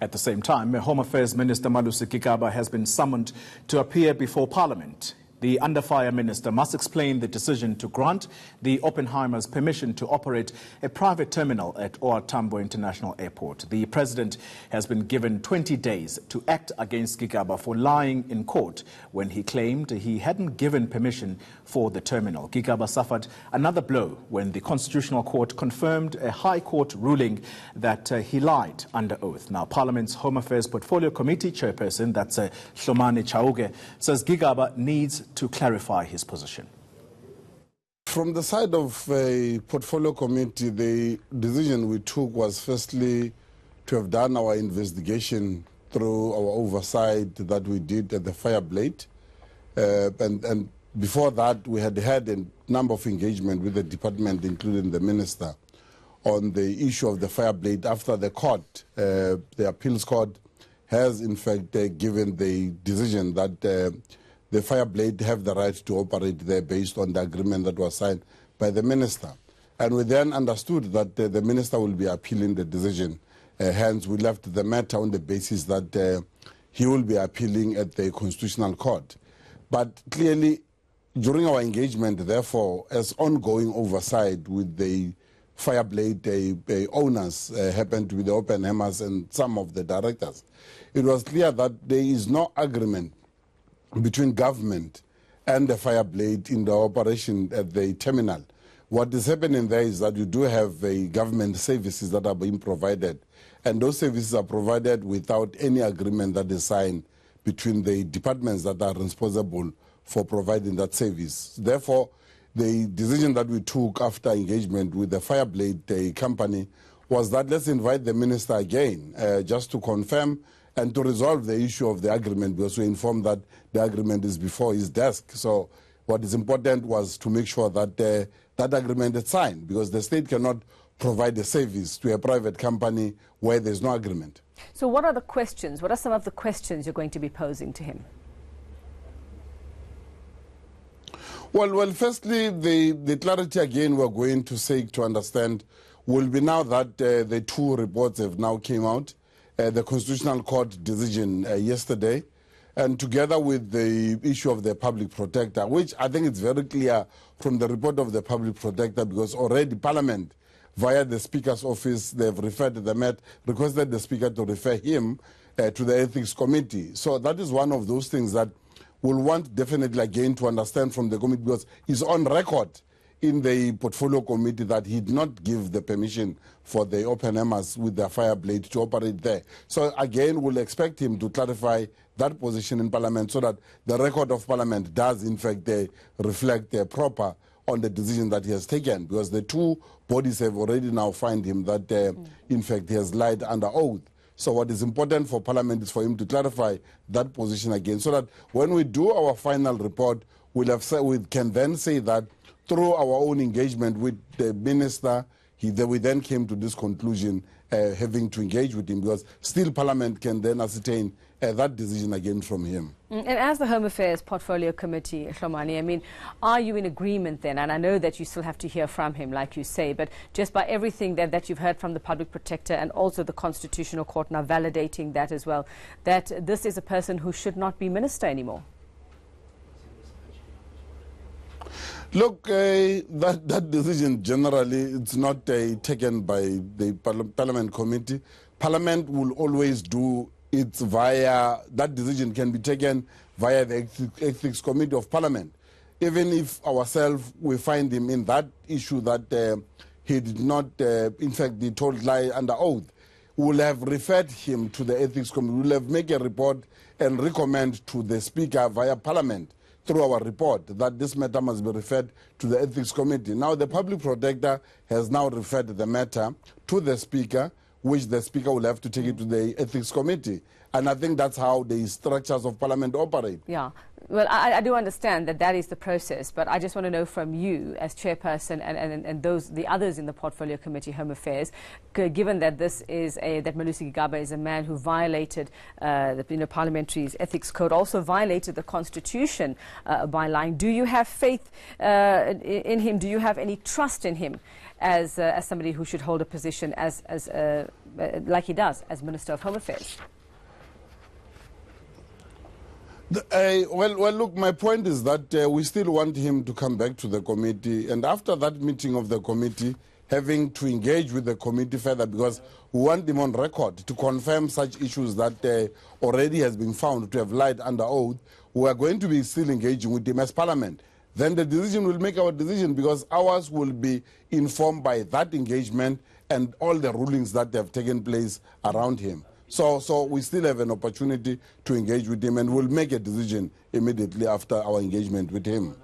At the same time, Home Affairs Minister Malusi Gigaba has been summoned to appear before Parliament. The Under Fire Minister must explain the decision to grant the Oppenheimers permission to operate a private terminal at OR Tambo International Airport. The President has been given 20 days to act against Gigaba for lying in court when he claimed he hadn't given permission for the terminal. Gigaba suffered another blow when the Constitutional Court confirmed a High Court ruling that he lied under oath. Now, Parliament's Home Affairs Portfolio Committee chairperson, that's Hlomane Chauke, says Gigaba needs to clarify his position. From the side of a portfolio committee, the decision we took was firstly to have done our investigation through our oversight that we did at the Fireblade. And before that, we had had a number of engagement with the department, including the minister, on the issue of the Fireblade after the court, the appeals court, has in fact given the decision that the Fireblade have the right to operate there based on the agreement that was signed by the minister. And we then understood that the minister will be appealing the decision. Hence, we left the matter on the basis that he will be appealing at the Constitutional Court. But clearly, during our engagement, therefore, as ongoing oversight with the Fireblade owners, happened to be the Oppenheimers and some of the directors, it was clear that there is no agreement between government and the Fireblade in the operation at the terminal. What is happening there is that you do have government services that are being provided, and those services are provided without any agreement that is signed between the departments that are responsible for providing that service. Therefore, the decision that we took after engagement with the Fireblade company was that let's invite the minister again just to confirm and to resolve the issue of the agreement, because we informed that the agreement is before his desk. So what is important was to make sure that that agreement is signed, because the state cannot provide a service to a private company where there's no agreement. So what are the questions? What are some of the questions you're going to be posing to him? Well, firstly, the clarity again we're going to seek to understand will be now that the two reports have now came out. The Constitutional Court decision yesterday, and together with the issue of the public protector, which I think it's very clear from the report of the public protector, because already Parliament, via the Speaker's office, they've referred the matter, requested the Speaker to refer him to the Ethics Committee. So that is one of those things that we'll want definitely again to understand from the committee, because it's on record in the portfolio committee that he did not give the permission for the Oppenheimers with their Fireblade to operate there. So again, we'll expect him to clarify that position in Parliament so that the record of Parliament does in fact reflect proper on the decision that he has taken, because the two bodies have already now found him that in fact he has lied under oath. So what is important for Parliament is for him to clarify that position again, so that when we do our final report, we can then say that through our own engagement with the minister, we then came to this conclusion, having to engage with him, because still Parliament can then ascertain that decision again from him. And as the Home Affairs Portfolio Committee, Hlomane, I mean, are you in agreement then? And I know that you still have to hear from him, like you say, but just by everything that you've heard from the Public Protector and also the Constitutional Court now validating that as well, that this is a person who should not be minister anymore? Look, that decision generally, it's not taken by the Parliament Committee. Parliament will always do it via, that decision can be taken via the Ethics Committee of Parliament. Even if ourselves, we find him in that issue that he did not, in fact, be told lie under oath, we will have referred him to the Ethics Committee. We will have made a report and recommend to the Speaker via Parliament through our report that this matter must be referred to the Ethics Committee. Now, the Public Protector has now referred the matter to the Speaker, which the Speaker will have to take it to the Ethics Committee. And I think that's how the structures of Parliament operate. Yeah. Well, I do understand that is the process, but I just want to know from you as chairperson and the others in the Portfolio Committee, Home Affairs, given that this is that Malusi Gigaba is a man who violated the Parliamentary's ethics code, also violated the Constitution by lying. Do you have faith in him? Do you have any trust in him as somebody who should hold a position like he does as Minister of Home Affairs? Well, look, my point is that we still want him to come back to the committee, and after that meeting of the committee, having to engage with the committee further, because we want him on record to confirm such issues that already has been found to have lied under oath. We are going to be still engaging with him as Parliament. Then the decision will make our decision, because ours will be informed by that engagement and all the rulings that have taken place around him. So we still have an opportunity to engage with him, and we'll make a decision immediately after our engagement with him.